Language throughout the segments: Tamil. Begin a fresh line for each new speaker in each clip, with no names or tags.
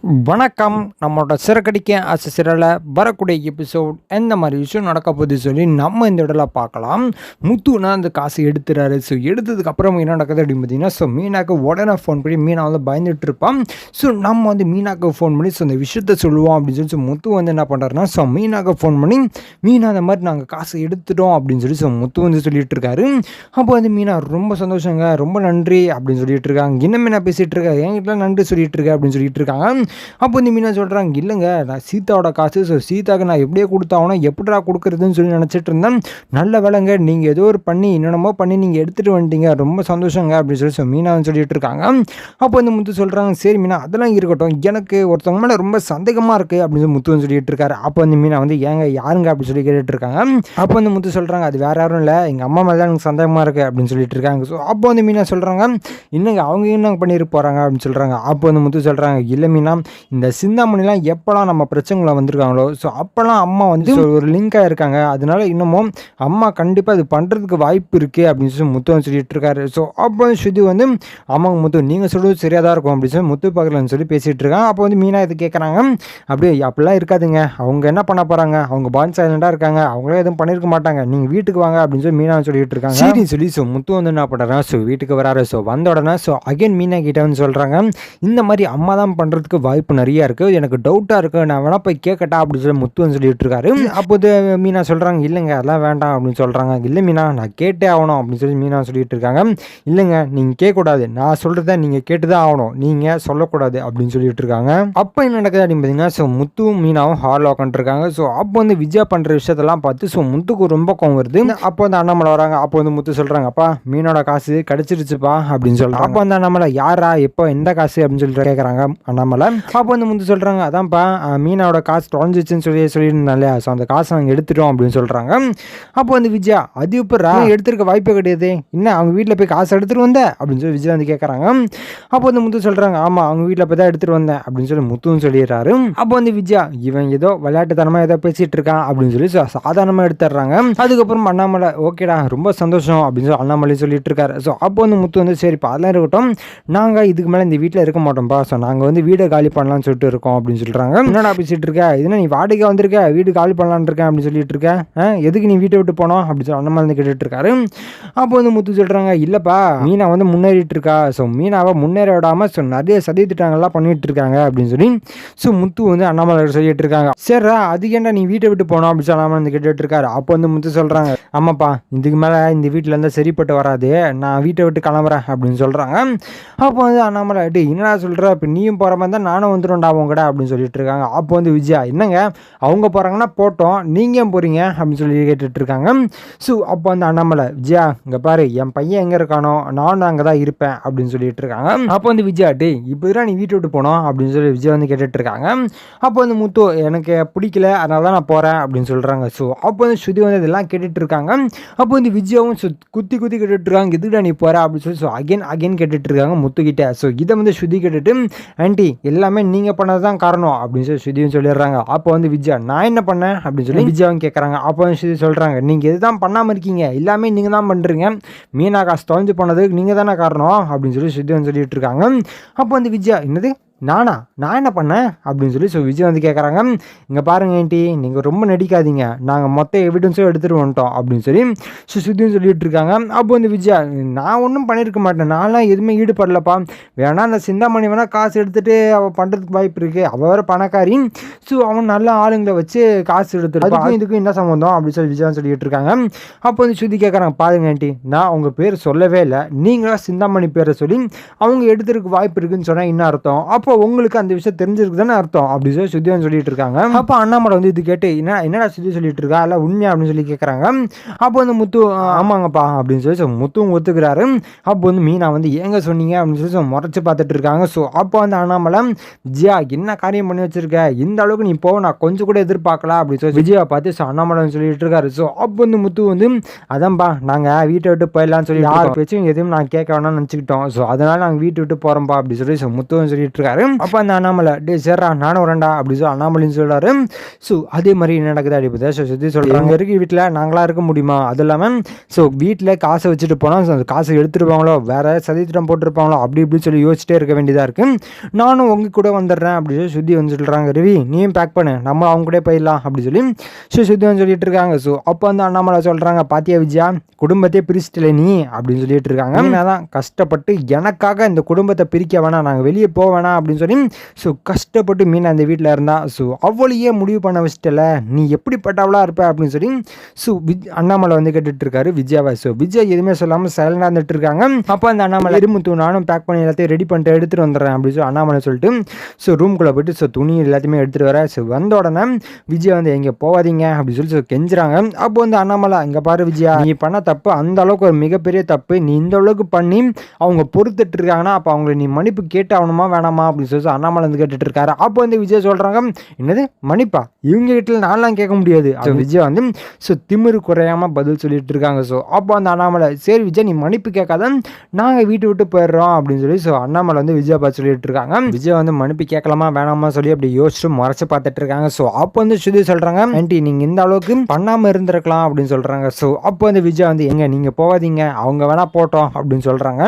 வணக்கம். நம்மளோட சிறகடிக்க ஆசையில் வரக்கூடிய எபிசோட் எந்த மாதிரி விஷயம் நடக்க போகுது சொல்லி நம்ம இந்த இடத்துல பார்க்கலாம். முத்துனா அந்த காசு எடுத்துறாரு. ஸோ எடுத்ததுக்கப்புறம் என்ன நடக்குது அப்படின்னு பார்த்தீங்கன்னா, ஸோ மீனாக்கு உடனே ஃபோன் பண்ணி மீனா வந்து பயந்துட்டு இருப்பான். ஸோ நம்ம வந்து மீனாக்கு ஃபோன் பண்ணி ஸோ இந்த விஷயத்த சொல்லுவோம் அப்படின்னு சொல்லி முத்து வந்து என்ன பண்ணுறாருன்னா, ஸோ மீனாக்கு ஃபோன் பண்ணி மீனா அந்த மாதிரி நாங்கள் காசு எடுத்துட்டோம் அப்படின்னு சொல்லி ஸோ முத்து வந்து சொல்லிட்டு இருக்காரு. அப்போ வந்து மீனா ரொம்ப சந்தோஷங்க, ரொம்ப நன்றி அப்படின்னு சொல்லிட்டு இருக்காங்க. என்ன மீனா பேசிகிட்டு இருக்கா, என்கிட்ட நன்றி சொல்லிட்டு இருக்க அப்படின்னு சொல்லிட்டு இருக்காங்க. அப்போ வந்து மீனா சொல்கிறாங்க, இல்லைங்க நான் சீதாவோட காசு, ஸோ சீதாவுக்கு நான் எப்படியே கொடுத்தாகணும், எப்படிடா கொடுக்குறதுன்னு சொல்லி நினச்சிட்டு இருந்தேன். நல்ல வேலைங்க, நீங்கள் ஏதோ ஒரு பண்ணி என்னென்னமோ பண்ணி நீங்கள் எடுத்துகிட்டு வந்துட்டீங்க, ரொம்ப சந்தோஷங்க அப்படின்னு சொல்லி ஸோ மீனா சொல்லிட்டு இருக்காங்க. அப்போ வந்து முத்து சொல்கிறாங்க, சரி மீனா அதெல்லாம் இருக்கட்டும், எனக்கு ஒருத்தவங்க மேலே ரொம்ப சந்தேகமாக இருக்குது அப்படின்னு சொல்லி முத்து சொல்லிட்டு இருக்காரு. அப்போ வந்து மீனா வந்து ஏங்க யாருங்க அப்படின்னு சொல்லி கேட்டுட்டு இருக்காங்க. அப்போ வந்து முத்து சொல்கிறாங்க, அது வேறு யாரும் இல்லை, எங்கள் அம்மா மேலே தான் எனக்கு சந்தேகமாக இருக்குது அப்படின்னு சொல்லிட்டு இருக்காங்க. ஸோ அப்போ வந்து மீனா சொல்கிறாங்க, இன்னங்க அவங்க என்ன பண்ணிட்டு போகிறாங்க அப்படின்னு சொல்கிறாங்க. அப்போ வந்து முத்து சொல்கிறாங்க, இல்லை மீனா இந்த சிந்தாமணிலாம் எப்போலாம் நம்ம பிரச்சனைகளை வந்திருக்காங்களோ ஸோ அப்போல்லாம் அம்மா வந்து ஒரு லிங்காக இருக்காங்க, அதனால இன்னமும் அம்மா கண்டிப்பாக இது பண்ணுறதுக்கு வாய்ப்பு இருக்குது அப்படின்னு சொல்லி முத்து வந்து சொல்லிட்டு இருக்காரு. ஸோ அப்போ ஸ்ருதி வந்து ஆமாங்க முத்து நீங்கள் சொல்கிறது சரியாக தான் இருக்கும் அப்படின்னு சொல்லி முத்து பக்கத்துலன்னு சொல்லி பேசிகிட்டு இருக்காங்க. அப்போ வந்து மீனா இது கேட்குறாங்க, அப்படியே அப்படிலாம் இருக்காதுங்க, அவங்க என்ன பண்ண போகிறாங்க, அவங்க பான் சைலண்டாக இருக்காங்க, அவங்களே எதுவும் பண்ணியிருக்க மாட்டாங்க, நீங்கள் வீட்டுக்கு வாங்க அப்படின்னு சொல்லி மீனா சொல்லிட்டு இருக்காங்க. சரி சொல்லி ஸோ முத்து வந்து என்ன பண்ணுறாங்க, ஸோ வீட்டுக்கு வராரு. ஸோ வந்த உடனே ஸோ அகைன் மீனா கிட்ட வந்து சொல்கிறாங்க, இந்த மாதிரி அம்மா தான் பண்ணுறதுக்கு வாய்ப்பு நிறையா இருக்குது, எனக்கு டவுட்டாக இருக்குது, நான் வேணா போய் கேட்கட்டா அப்படின்னு சொல்லி முத்து வந்து சொல்லிட்டு இருக்காரு. அப்போது மீனா சொல்கிறாங்க, இல்லைங்க அதெல்லாம் வேண்டாம் அப்படின்னு சொல்கிறாங்க. இல்லை மீனா நான் கேட்டே ஆகணும் அப்படின்னு சொல்லி மீனா சொல்லிட்டு இருக்காங்க. இல்லைங்க நீங்கள் கேட்கக்கூடாது, நான் சொல்கிறத நீங்கள் கேட்டு தான் ஆகணும், நீங்கள் சொல்லக்கூடாது அப்படின்னு சொல்லிட்டு இருக்காங்க. அப்போ என்ன நடக்குது அப்படின்னு பார்த்தீங்கன்னா, ஸோ முத்துவும் மீனாவும் ஹாலில் உட்காந்துருக்காங்க. ஸோ அப்போ வந்து விஜயா பண்ணுற விஷயத்தெல்லாம் பார்த்து ஸோ முத்துக்கு ரொம்ப கோவம் வருது. அப்போ வந்து அண்ணாமலை வராங்க. அப்போ வந்து முத்து சொல்கிறாங்க, அப்பா மீனோட காசு கிடச்சிருச்சுப்பா அப்படின்னு சொல்கிறாங்க. அப்போ வந்து அண்ணாமலை யாரா எப்போ எந்த காசு அப்படின்னு சொல்லிட்டு கேட்குறாங்க அண்ணாமலை. அப்போ வந்து முத்து சொல்கிறாங்க, அதான்ப்பா மீனாவோட காசு தொலைஞ்சிச்சுன்னு சொல்லியிருந்தேன் இல்லையா, ஸோ அந்த காசை நாங்கள் எடுத்துட்டோம் அப்படின்னு சொல்கிறாங்க. அப்போ வந்து விஜயா, அது இப்போ எடுத்துருக்க வாய்ப்பே கிடையாது, என்ன அவங்க வீட்டில் போய் காசு எடுத்துகிட்டு வந்தேன் அப்படின்னு சொல்லி விஜயா வந்து கேட்குறாங்க. அப்போ வந்து முத்து சொல்கிறாங்க, ஆமாம் அவங்க வீட்டில் போய் தான் எடுத்துகிட்டு வந்தேன் அப்படின்னு சொல்லி முத்துன்னு சொல்லிடுறாரு. அப்போ வந்து விஜயா, இவன் ஏதோ விளையாட்டுத்தனமாக ஏதோ பேசிகிட்டு இருக்கான் அப்படின்னு சொல்லி சாதாரணமாக எடுத்துடுறாங்க. அதுக்கப்புறம் அண்ணாமலை, ஓகேடா ரொம்ப சந்தோஷம் அப்படின்னு சொல்லி அண்ணாமலை சொல்லிட்டு இருக்காரு. ஸோ அப்போ வந்து முத்து வந்து சரிப்பா அதெல்லாம் இருக்கட்டும், நாங்கள் இதுக்கு மேலே இந்த வீட்டில் இருக்க மாட்டோம்ப்பா, ஸோ நாங்கள் வந்து வீடை காலி பண்ணலாம்னு சொல்லிட்டு இருக்கோம் அப்படின்னு சொல்கிறாங்க. என்னடா பேசிட்டு இருக்க, இதுனா நீ வாடகை வந்திருக்க, வீடு காலி பண்ணலான்னு இருக்கேன் அப்படின்னு சொல்லிட்டு இருக்க, எதுக்கு நீ வீட்டை விட்டு போனோம் அப்படின்னு சொல்லி அண்ணாமலை வந்து கேட்டுட்டு இருக்காரு. அப்போ வந்து முத்து சொல்கிறாங்க, இல்லைப்பா மீனா வந்து முன்னேறிட்டு இருக்கா, ஸோ மீனாவை முன்னேற விடாமல் ஸோ நிறைய சதி திட்டங்கள்லாம் பண்ணிட்டு இருக்காங்க அப்படின்னு சொல்லி ஸோ முத்து வந்து அண்ணாமலை சொல்லிட்டு இருக்காங்க. சரிடா அதுக்கு ஏன்டா நீ வீட்டை விட்டு போனோம் அப்படின்னு சொல்லி அண்ணாமலை வந்து கேட்டுட்டு இருக்காரு. அப்போ வந்து முத்து சொல்கிறாங்க, ஆமாப்பா இதுக்கு மேலே இந்த வீட்டில் இருந்தால் சரிப்பட்டு வராது, நான் வீட்டை விட்டு கிளம்புறேன் அப்படின்னு சொல்கிறாங்க. அப்போ வந்து அண்ணாமலை, என்னடா சொல்கிற, இப்போ நீயும் போகிற மாதிரி தான் நானும் வந்துடும்டா அவங்க கூட அப்படின்னு சொல்லிட்டு இருக்காங்க. அப்போ வந்து விஜயா, என்னங்க அவங்க போகிறாங்கன்னா போட்டோம், நீங்கள் ஏன் போகிறீங்க அப்படின்னு சொல்லி கேட்டுட்டு இருக்காங்க. ஸோ அப்போ வந்து அண்ணாமலை, விஜயா இங்கே பாரு என் பையன் எங்கே இருக்கானோ நானும் அங்கே தான் இருப்பேன் அப்படின்னு சொல்லிட்டு இருக்காங்க. அப்போ வந்து விஜயா, இப்போ தான் நீ வீட்டை விட்டு போனோம் அப்படின்னு சொல்லி விஜயா வந்து கேட்டுட்டு இருக்காங்க. அப்போ வந்து முத்து, எனக்கு பிடிக்கல அதனால தான் நான் போகிறேன் அப்படின்னு சொல்கிறாங்க. ஸோ அப்போ வந்து ஸ்ருதி வந்து இதெல்லாம் கேட்டுட்டு இருக்காங்க. அப்போ வந்து விஜயாவும் குத்தி கேட்டுட்டு இருக்காங்க, எதுக்குடா நீ போகிற அப்படின்னு சொல்லி ஸோ அகைன் கேட்டுட்டு இருக்காங்க முத்துக்கிட்ட. ஸோ இதை வந்து ஸ்ருதி கேட்டுட்டு, ஆண்டி எல்லாமே நீங்கள் பண்ணது தான் காரணம் அப்படின்னு சொல்லி ஸ்ருதியும் சொல்லிடுறாங்க. அப்போ வந்து விஜயா, நான் என்ன பண்ணேன் அப்படின்னு சொல்லி விஜயாவும் கேட்குறாங்க. அப்போ வந்து ஸ்ருதி சொல்கிறாங்க, நீங்கள் எது தான் பண்ணாமல் இருக்கீங்க, எல்லாமே நீங்கள் தான் பண்ணுறீங்க, மீனா காசு தொலைஞ்சு போனதுக்கு நீங்கள் தானே காரணம் அப்படின்னு சொல்லி ஸ்ருதி வந்து சொல்லிட்டு இருக்காங்க. அப்போ வந்து விஜயா, என்னது நான் என்ன பண்ணேன் அப்படின்னு சொல்லி ஸோ விஜய் வந்து கேட்குறாங்க. இங்கே பாருங்க ஆண்டி நீங்கள் ரொம்ப நடிக்காதீங்க, நாங்கள் மொத்த எவிடன்ஸும் எடுத்துகிட்டு வந்துட்டோம் அப்படின்னு சொல்லி ஸோ சுத்தியும் சொல்லிட்டு இருக்காங்க. அப்போ வந்து விஜயா, நான் ஒன்றும் பண்ணியிருக்க மாட்டேன், நான்லாம் எதுவுமே ஈடுபடலப்பா, வேணா அந்த சிந்தாமணி வேணால் காசு எடுத்துகிட்டு அவள் பண்ணுறதுக்கு வாய்ப்பு இருக்குது, அவள் வேறு பணக்காரி, ஸோ அவன் நல்ல ஆளுங்களை வச்சு காசு எடுத்துட்டு இதுக்கும் என்ன சம்மந்தம் அப்படின்னு சொல்லி விஜயா சொல்லிட்டு இருக்காங்க. அப்போ வந்து சுத்தி கேட்குறாங்க, பாருங்க ஆண்டி நான் உங்கள் பேர் சொல்லவே இல்லை, நீங்களாம் சிந்தாமணி பேரை சொல்லி அவங்க எடுத்துருக்கு வாய்ப்பு இருக்குன்னு சொன்னால் என்ன அர்த்தம், அப்போ உங்களுக்கு அந்த விஷயம் தெரிஞ்சிருக்கு தானே அர்த்தம் அப்படி சொல்லி சுத்தியான் சொல்லிட்டு இருக்காங்க. அப்போ அண்ணாமலை வந்து இது கேட்டு, என்னடா சுத்தி சொல்லிட்டு இருக்கா இல்லை உண்மையா அப்படின்னு சொல்லி கேட்குறாங்க. அப்போ வந்து முத்து, ஆமாங்கப்பா அப்படின்னு சொல்லி முத்துவும் ஒத்துக்கிறாரு. அப்போ வந்து மீனா வந்து ஏங்க சொன்னீங்க அப்படின்னு சொல்லி முறைச்சு பார்த்துட்டு இருக்காங்க. ஸோ அப்போ வந்து அண்ணாமலை, விஜயா என்ன காரியம் பண்ணி வச்சிருக்க, இந்த அளவுக்கு நீ போ நான் கொஞ்சம் கூட எதிர்பார்க்கல அப்படின்னு சொல்லி விஜயா பார்த்து ஸோ அண்ணாமலை சொல்லிட்டு இருக்காரு. ஸோ அப்போ வந்து முத்து வந்து, அதான்ப்பா நாங்கள் வீட்டை விட்டு போயிடலான்னு சொல்லி யார் பேச்சும் எதுவும் நான் கேட்க வேணாம்னு நினச்சிக்கிட்டோம், ஸோ அதனால நாங்கள் வீட்டை விட்டு போகிறோம்ப்பா அப்படி சொல்லி ஸோ முத்துவும் சொல்லிட்டு இருக்காரு. இருக்காரு. அப்போ அந்த அண்ணாமலை டே சேர்றா நானும் வரேன்டா அப்படி சொல்லி அண்ணாமலைன்னு சொல்கிறாரு. ஸோ அதே மாதிரி என்ன நடக்குது அப்படி ஸோ சுற்றி சொல்கிறாங்க இங்கே இருக்க வீட்டில் நாங்களாக இருக்க முடியுமா, அது இல்லாமல் ஸோ வீட்டில் காசை வச்சுட்டு போனால் அந்த காசை எடுத்துருப்பாங்களோ வேறு சதித்திட்டம் போட்டிருப்பாங்களோ அப்படி இப்படி சொல்லி யோசிச்சிட்டே இருக்க வேண்டியதாக இருக்குது. நானும் உங்க கூட வந்துடுறேன் அப்படி சொல்லி சுத்தி வந்து சொல்கிறாங்க ரவி நீயும் பேக் பண்ணு நம்ம அவங்க கூட போயிடலாம் அப்படி சொல்லி சுத்தி வந்து சொல்லிட்டு இருக்காங்க. ஸோ அப்போ வந்து அண்ணாமலை சொல்கிறாங்க பாத்தியா விஜயா குடும்பத்தையே பிரிச்சிட்டல நீ அப்படின்னு சொல்லிட்டு இருக்காங்க. தான் கஷ்டப்பட்டு எனக்காக இந்த குடும்பத்தை பிரிக்க வேணாம் நாங்கள் வெளியே போக வேணாம் அப்படின்னு சொல்லி ஸோ கஷ்டப்பட்டு மீனா அந்த வீட்டில் இருந்தா. ஸோ அவளையே முடிவு பண்ண வச்சிட்டல நீ எப்படிப்பட்டவளா இருப்ப அப்படின்னு சொல்லி ஸோ அண்ணாமலை வந்து கேட்டுட்டு இருக்காரு விஜயாவை. ஸோ விஜயா எதுவுமே சொல்லாமல் சைலண்டாக இருந்துட்டு இருக்காங்க. அப்போ அந்த அண்ணாமலை இருமுத்து நானும் பேக் பண்ணி எல்லாத்தையும் ரெடி பண்ணிட்டு எடுத்துகிட்டு வந்துடுறேன் அப்படின்னு சொல்லி அண்ணாமலை சொல்லிட்டு ஸோ ரூம்குள்ளே போயிட்டு ஸோ துணி எல்லாத்தையுமே எடுத்துகிட்டு வர. ஸோ வந்த உடனே விஜயா வந்து எங்கே போகாதீங்க அப்படின்னு சொல்லி ஸோ கெஞ்சுறாங்க. அப்போ வந்து அண்ணாமலை இங்கே பாரு விஜயா நீ பண்ண தப்பு அந்த அளவுக்கு ஒரு மிகப்பெரிய தப்பு, நீ இந்த அளவுக்கு பண்ணி அவங்க பொறுத்துட்டு இருக்காங்கன்னா அப்போ அவங்களை நீ மன்னிப்பு கேட்டு ஆகணுமா வேணாமா அப்படின்னு சொல்லி அண்ணாமலை வந்து கேட்டுட்டு இருக்காரு. அப்போ வந்து விஜய் சொல்கிறாங்க என்னது மன்னிப்பா இவங்க வீட்டில் நான்லாம் கேட்க முடியாது. ஸோ விஜய் வந்து ஸோ திமிரு குறையாமல் பதில் சொல்லிட்டு இருக்காங்க. ஸோ அப்போ அந்த அண்ணாமலை சரி விஜய் நீ மன்னிப்பு கேட்காத நாங்கள் வீட்டு விட்டு போயிடுறோம் அப்படின்னு சொல்லி ஸோ அண்ணாமலை வந்து விஜய் பார்த்து சொல்லிட்டு இருக்காங்க. விஜய் வந்து மன்னிப்பு கேட்கலாமா வேணாமா சொல்லி அப்படி யோசிச்சு முறைச்சு பார்த்துட்டு இருக்காங்க. ஸோ அப்போ வந்து சுதி சொல்கிறாங்க ஆண்டி நீங்கள் இந்த அளவுக்கு பண்ணாமல் இருந்திருக்கலாம் அப்படின்னு சொல்கிறாங்க. ஸோ அப்போ வந்து விஜய் வந்து எங்க நீங்கள் போகாதீங்க அவங்க வேணா போட்டோம் அப்படின்னு சொல்கிறாங்க.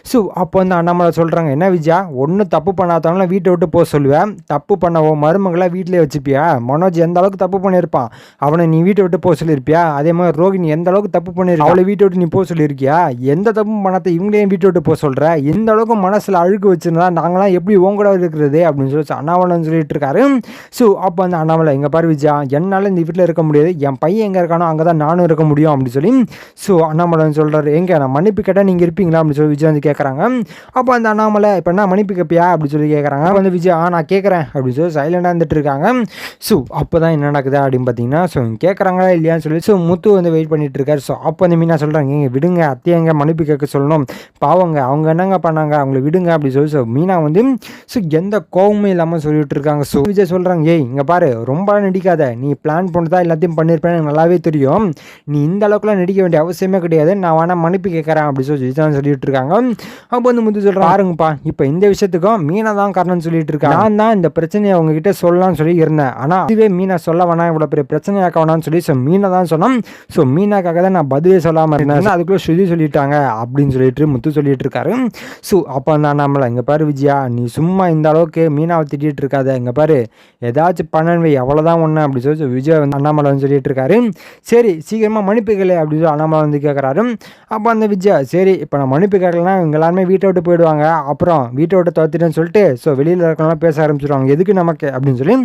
ஸோ அப்போ வந்து அண்ணாமலை சொல்கிறாங்க என்ன விஜயா ஒன்றும் தப்பு பண்ணாதவங்களாம் வீட்டை விட்டு போக சொல்லுவேன், தப்பு பண்ணவோ மருமகளை வீட்டிலே வச்சுப்பியா, மனோஜ் எந்த அளவுக்கு தப்பு பண்ணியிருப்பான் அவனை நீ வீட்டை விட்டு போக சொல்லியிருப்பியா, அதே மாதிரி ரோகிணி எந்த அளவுக்கு தப்பு பண்ணியிருக்கா அவளை வீட்டை விட்டு நீ போக சொல்லியிருக்கியா, எந்த தப்பும் பண்ணாத இவங்களையும் வீட்டை விட்டு போக சொல்கிற, எந்த அளவுக்கு மனசில் அழுக்கு வச்சுருந்தா நாங்களாம் எப்படி உங்களோட இருக்கிறது அப்படின்னு சொல்லி அண்ணாமலைன்னு சொல்லிட்டு இருக்காரு. ஸோ அப்போ வந்து அண்ணாமலை எங்கள் பாரு விஜயா என்னால் இந்த வீட்டில் இருக்க முடியாது, என் பையன் எங்கே இருக்கானோ அங்கே தான் நானும் இருக்க முடியும் அப்படின்னு சொல்லி ஸோ அண்ணாமலை சொல்கிறாரு எங்கே நான் மன்னிப்பு கேட்டால் நீங்கள் இருப்பீங்களா அப்படின்னு சொல்லி விஜய் வந்து கேட்குறாங்க. அப்போ அந்த அண்ணாமலை இப்போ என்ன மன்னிப்பு கேட்பியா அப்படின்னு சொல்லி கேட்குறாங்க. வந்து விஜய் நான் கேட்குறேன் அப்படின்னு சொல்லி சைலண்டாக இருந்துட்டு இருக்காங்க. ஸோ அப்போ தான் என்ன நடக்குது அப்படின்னு பார்த்தீங்கன்னா ஸோ கேட்குறாங்களா இல்லையான்னு சொல்லி ஸோ முத்து வந்து வெயிட் பண்ணிட்டு இருக்காரு. ஸோ அப்போ வந்து மீனா சொல்கிறாங்க எங்க விடுங்க அத்தையங்க மன்னிப்பு கேட்க சொல்லணும் பாவங்க அவங்க என்னங்க பண்ணாங்க அவங்களை விடுங்க அப்படி சொல்லி ஸோ மீனா வந்து ஸோ எந்த கோவமும் இல்லாமல் சொல்லிட்டு இருக்காங்க. ஸோ விஜய் சொல்கிறாங்க ஏய் இங்கே பாரு ரொம்ப நடிக்காத, நீ பிளான் பண்ணதான் எல்லாத்தையும் பண்ணியிருப்பேன் எனக்கு நல்லாவே தெரியும், நீ இந்த அளவுக்குலாம் நடிக்க வேண்டிய அவசியமே கிடையாது, நான் வேணால் மன்னிப்பு கேட்குறேன் அப்படி சொல்லி விஜய் சொல்லிட்டு இருக்காங்க. அப்போ வந்து முத்து சொல்கிறேன் பாருங்கப்பா இப்போ இந்த விஷயத்துக்கும் மீனா தான் காரணம்னு சொல்லிட்டு இருக்காங்க, நான் தான் இந்த பிரச்சனையை அவங்ககிட்ட சொல்லலாம்னு சொல்லி இருந்தேன், ஆனால் இதுவே மீனா சொல்ல வேணாம் இவ்வளோ பெரிய பிரச்சனையாக்க வேணாம்னு சொல்லி ஸோ மீனா தான் சொன்னோம், ஸோ மீனாக்காக தான் நான் பதிலே சொல்லாமல் இருந்தேன், அதுக்குள்ளே ஸ்ருதி சொல்லிட்டாங்க அப்படின்னு சொல்லிட்டு முத்து சொல்லிட்டு இருக்காரு. ஸோ அப்போ தான் நம்மள இங்கே பாரு விஜயா நீ சும்மா இந்த அளவுக்கு மீனாவை திட்டிகிட்டு இருக்காத, இங்கே பாரு ஏதாச்சும் பண்ணவே எவ்வளோதான் ஒன்று அப்படி சொல்லி விஜய் வந்து அண்ணாமலை வந்து சொல்லிட்டு இருக்காரு. சரி சீக்கிரமாக மன்னிப்பு கேளு அப்படின்னு சொல்லி அண்ணாமலை வந்து கேட்குறாரு. அப்போ அந்த விஜயா சரி இப்போ நான் மன்னிப்பு கேட்கலன்னா இவங்க எல்லாருமே வீட்டை விட்டு போயிடுவாங்க, அப்புறம் வீட்டை விட்டு துரத்திட்டேன்னு சொல்லிட்டு ஸோ வெளியில் இருக்கலாம் பேச ஆரம்பிச்சிடுவாங்க எதுக்கு நமக்கு அப்படின்னு சொல்லி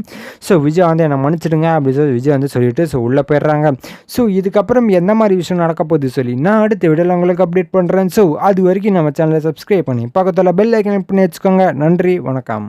ஸோ விஜய் வந்து என்னை மன்னிச்சிடுங்க அப்படின்னு சொல்லி விஜய் வந்து சொல்லிட்டு ஸோ உள்ளே போயிடுறாங்க. ஸோ இதுக்கப்புறம் எந்த மாதிரி விஷயம் நடக்க போகுது சொல்லி நான் அடுத்த வீடியோவில் உங்களுக்கு அப்டேட் பண்ணுறேன். ஸோ அது வரைக்கும் நம்ம சேனலை சப்ஸ்கிரைப் பண்ணி பக்கத்தில் பெல் ஐக்கன் பண்ணி வச்சுக்கோங்க. நன்றி வணக்கம்.